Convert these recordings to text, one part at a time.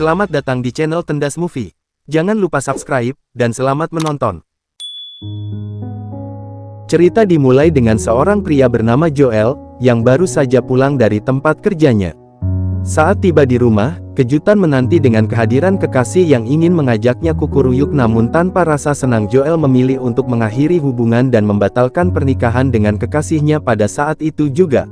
Selamat datang di channel Tendas Movie. Jangan lupa subscribe, dan selamat menonton. Cerita dimulai dengan seorang pria bernama Joel, yang baru saja pulang dari tempat kerjanya. Saat tiba di rumah, kejutan menanti dengan kehadiran kekasih yang ingin mengajaknya kukuruyuk, namun tanpa rasa senang Joel memilih untuk mengakhiri hubungan dan membatalkan pernikahan dengan kekasihnya pada saat itu juga.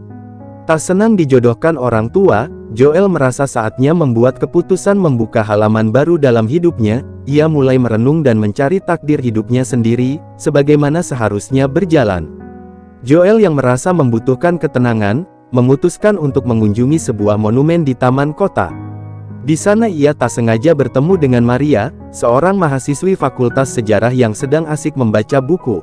Tak senang dijodohkan orang tua, Joel merasa saatnya membuat keputusan membuka halaman baru dalam hidupnya. Ia mulai merenung dan mencari takdir hidupnya sendiri, sebagaimana seharusnya berjalan. Joel yang merasa membutuhkan ketenangan, memutuskan untuk mengunjungi sebuah monumen di taman kota. Di sana ia tak sengaja bertemu dengan Maria, seorang mahasiswi fakultas sejarah yang sedang asik membaca buku.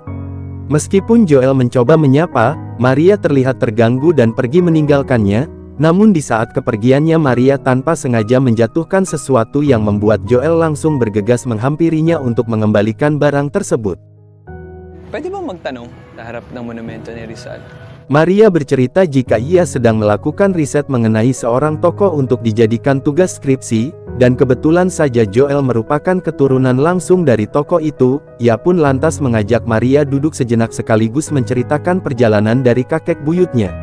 Meskipun Joel mencoba menyapa, Maria terlihat terganggu dan pergi meninggalkannya. Namun di saat kepergiannya, Maria tanpa sengaja menjatuhkan sesuatu yang membuat Joel langsung bergegas menghampirinya untuk mengembalikan barang tersebut. Pwede ba magtanong sa harap ng monumento ni Rizal? Maria bercerita jika ia sedang melakukan riset mengenai seorang tokoh untuk dijadikan tugas skripsi, dan kebetulan saja Joel merupakan keturunan langsung dari tokoh itu. Ia pun lantas mengajak Maria duduk sejenak sekaligus menceritakan perjalanan dari kakek buyutnya.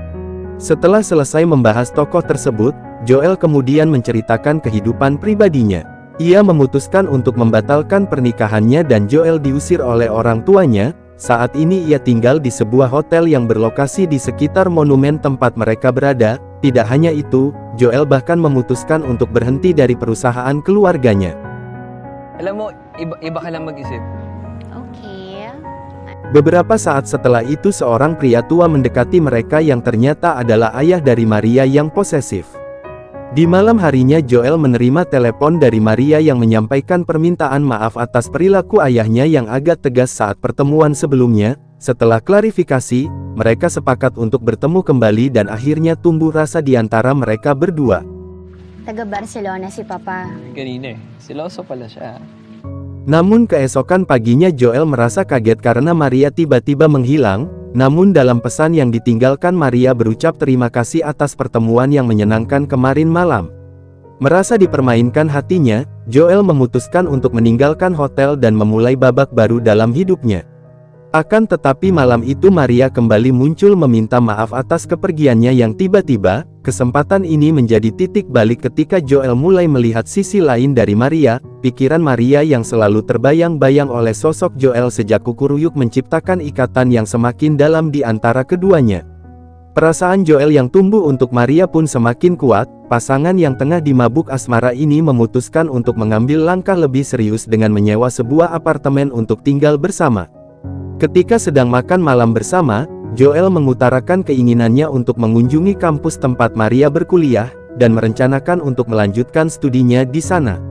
Setelah selesai membahas tokoh tersebut, Joel kemudian menceritakan kehidupan pribadinya. Ia memutuskan untuk membatalkan pernikahannya dan Joel diusir oleh orang tuanya. Saat ini ia tinggal di sebuah hotel yang berlokasi di sekitar monumen tempat mereka berada. Tidak hanya itu, Joel bahkan memutuskan untuk berhenti dari perusahaan keluarganya. Alam mo, iba ka lang mag-isip. Oke. Beberapa saat setelah itu seorang pria tua mendekati mereka yang ternyata adalah ayah dari Maria yang posesif. Di malam harinya Joel menerima telepon dari Maria yang menyampaikan permintaan maaf atas perilaku ayahnya yang agak tegas saat pertemuan sebelumnya. Setelah klarifikasi, mereka sepakat untuk bertemu kembali dan akhirnya tumbuh rasa di antara mereka berdua. Taga Barcelona si Papa. Kanina siloso pala siya. Namun keesokan paginya Joel merasa kaget karena Maria tiba-tiba menghilang. Namun dalam pesan yang ditinggalkan, Maria berucap terima kasih atas pertemuan yang menyenangkan kemarin malam. Merasa dipermainkan hatinya, Joel memutuskan untuk meninggalkan hotel dan memulai babak baru dalam hidupnya. Akan tetapi malam itu Maria kembali muncul meminta maaf atas kepergiannya yang tiba-tiba. Kesempatan ini menjadi titik balik ketika Joel mulai melihat sisi lain dari Maria. Pikiran Maria yang selalu terbayang-bayang oleh sosok Joel sejak kukuruyuk menciptakan ikatan yang semakin dalam di antara keduanya. Perasaan Joel yang tumbuh untuk Maria pun semakin kuat. Pasangan yang tengah dimabuk asmara ini memutuskan untuk mengambil langkah lebih serius dengan menyewa sebuah apartemen untuk tinggal bersama. Ketika sedang makan malam bersama, Joel mengutarakan keinginannya untuk mengunjungi kampus tempat Maria berkuliah, dan merencanakan untuk melanjutkan studinya di sana.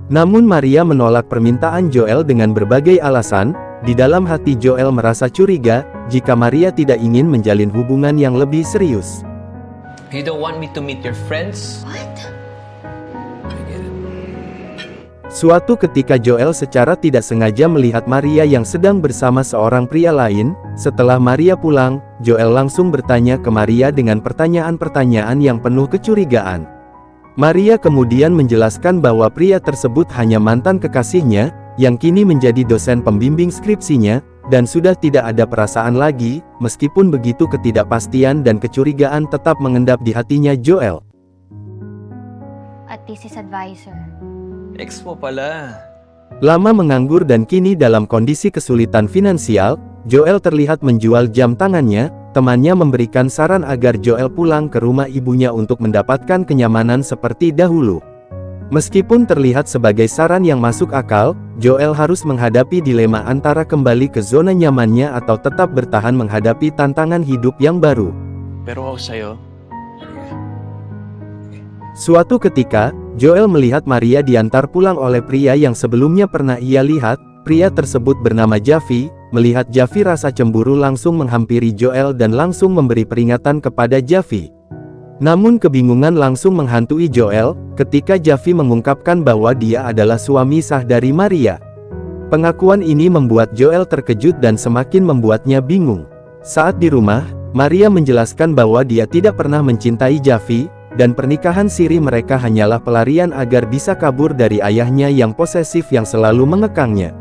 Namun Maria menolak permintaan Joel dengan berbagai alasan. Di dalam hati Joel merasa curiga, jika Maria tidak ingin menjalin hubungan yang lebih serius. You don't want me to meet your friends? Suatu ketika Joel secara tidak sengaja melihat Maria yang sedang bersama seorang pria lain. Setelah Maria pulang, Joel langsung bertanya ke Maria dengan pertanyaan-pertanyaan yang penuh kecurigaan. Maria kemudian menjelaskan bahwa pria tersebut hanya mantan kekasihnya, yang kini menjadi dosen pembimbing skripsinya, dan sudah tidak ada perasaan lagi. Meskipun begitu, ketidakpastian dan kecurigaan tetap mengendap di hatinya Joel. At thesis advisor. Ex mo pala. Lama menganggur dan kini dalam kondisi kesulitan finansial, Joel terlihat menjual jam tangannya. Temannya memberikan saran agar Joel pulang ke rumah ibunya untuk mendapatkan kenyamanan seperti dahulu. Meskipun terlihat sebagai saran yang masuk akal, Joel harus menghadapi dilema antara kembali ke zona nyamannya atau tetap bertahan menghadapi tantangan hidup yang baru. Pero ako sa'yo. Suatu ketika, Joel melihat Maria diantar pulang oleh pria yang sebelumnya pernah ia lihat. Pria tersebut bernama Javi. Melihat Javi, rasa cemburu langsung menghampiri Joel dan langsung memberi peringatan kepada Javi. Namun kebingungan langsung menghantui Joel ketika Javi mengungkapkan bahwa dia adalah suami sah dari Maria. Pengakuan ini membuat Joel terkejut dan semakin membuatnya bingung. Saat di rumah, Maria menjelaskan bahwa dia tidak pernah mencintai Javi. dan pernikahan siri mereka hanyalah pelarian agar bisa kabur dari ayahnya yang posesif yang selalu mengekangnya.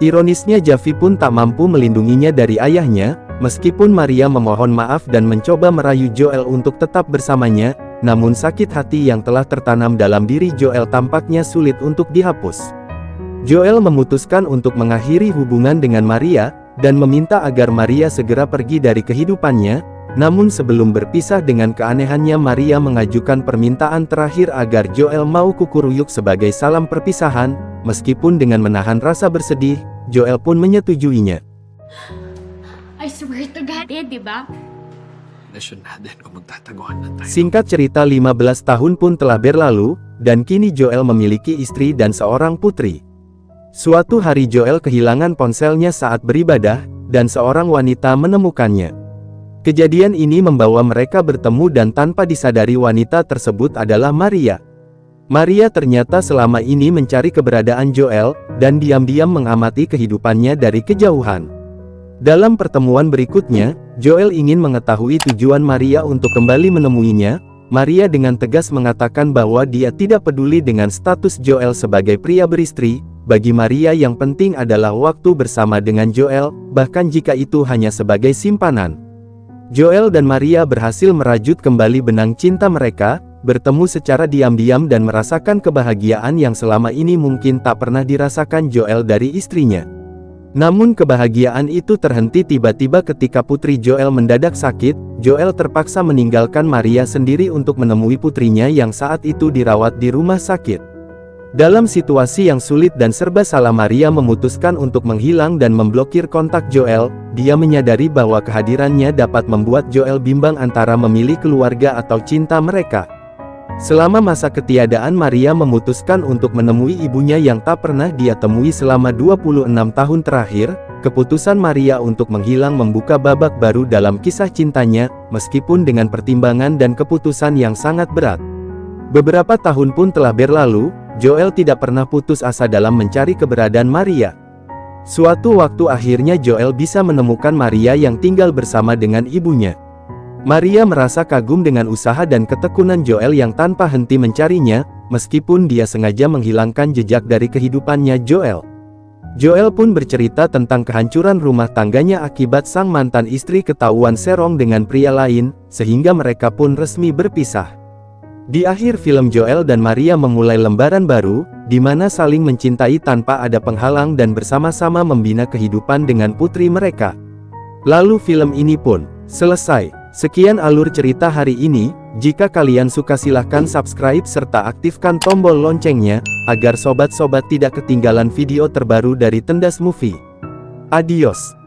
Ironisnya Javi pun tak mampu melindunginya dari ayahnya, meskipun Maria memohon maaf dan mencoba merayu Joel untuk tetap bersamanya, namun sakit hati yang telah tertanam dalam diri Joel tampaknya sulit untuk dihapus. Joel memutuskan untuk mengakhiri hubungan dengan Maria, dan meminta agar Maria segera pergi dari kehidupannya, namun sebelum berpisah dengan keanehannya Maria mengajukan permintaan terakhir agar Joel mau kukuruyuk sebagai salam perpisahan, meskipun dengan menahan rasa bersedih, Joel pun menyetujuinya. I swear to God, di ba? Desisyon natin kung magtataguan na tayo. Singkat cerita 15 tahun pun telah berlalu, dan kini Joel memiliki istri dan seorang putri. Suatu hari Joel kehilangan ponselnya saat beribadah, dan seorang wanita menemukannya. Kejadian ini membawa mereka bertemu dan tanpa disadari wanita tersebut adalah Maria. Maria ternyata selama ini mencari keberadaan Joel, dan diam-diam mengamati kehidupannya dari kejauhan. Dalam pertemuan berikutnya, Joel ingin mengetahui tujuan Maria untuk kembali menemuinya. Maria dengan tegas mengatakan bahwa dia tidak peduli dengan status Joel sebagai pria beristri. Bagi Maria yang penting adalah waktu bersama dengan Joel, bahkan jika itu hanya sebagai simpanan. Joel dan Maria berhasil merajut kembali benang cinta mereka, bertemu secara diam-diam dan merasakan kebahagiaan yang selama ini mungkin tak pernah dirasakan Joel dari istrinya. Namun kebahagiaan itu terhenti tiba-tiba ketika putri Joel mendadak sakit. Joel terpaksa meninggalkan Maria sendiri untuk menemui putrinya yang saat itu dirawat di rumah sakit. Dalam situasi yang sulit dan serba salah Maria memutuskan untuk menghilang dan memblokir kontak Joel. Dia menyadari bahwa kehadirannya dapat membuat Joel bimbang antara memilih keluarga atau cinta mereka. Selama masa ketiadaan Maria memutuskan untuk menemui ibunya yang tak pernah dia temui selama 26 tahun terakhir. Keputusan Maria untuk menghilang membuka babak baru dalam kisah cintanya, meskipun dengan pertimbangan dan keputusan yang sangat berat. Beberapa tahun pun telah berlalu, Joel tidak pernah putus asa dalam mencari keberadaan Maria. Suatu waktu akhirnya Joel bisa menemukan Maria yang tinggal bersama dengan ibunya. Maria merasa kagum dengan usaha dan ketekunan Joel yang tanpa henti mencarinya, meskipun dia sengaja menghilangkan jejak dari kehidupannya Joel. Joel pun bercerita tentang kehancuran rumah tangganya akibat sang mantan istri ketahuan serong dengan pria lain, sehingga mereka pun resmi berpisah. Di akhir film Joel dan Maria memulai lembaran baru, di mana saling mencintai tanpa ada penghalang dan bersama-sama membina kehidupan dengan putri mereka. Lalu film ini pun selesai. Sekian alur cerita hari ini. Jika kalian suka silahkan subscribe serta aktifkan tombol loncengnya, agar sobat-sobat tidak ketinggalan video terbaru dari Tendas Movie. Adios.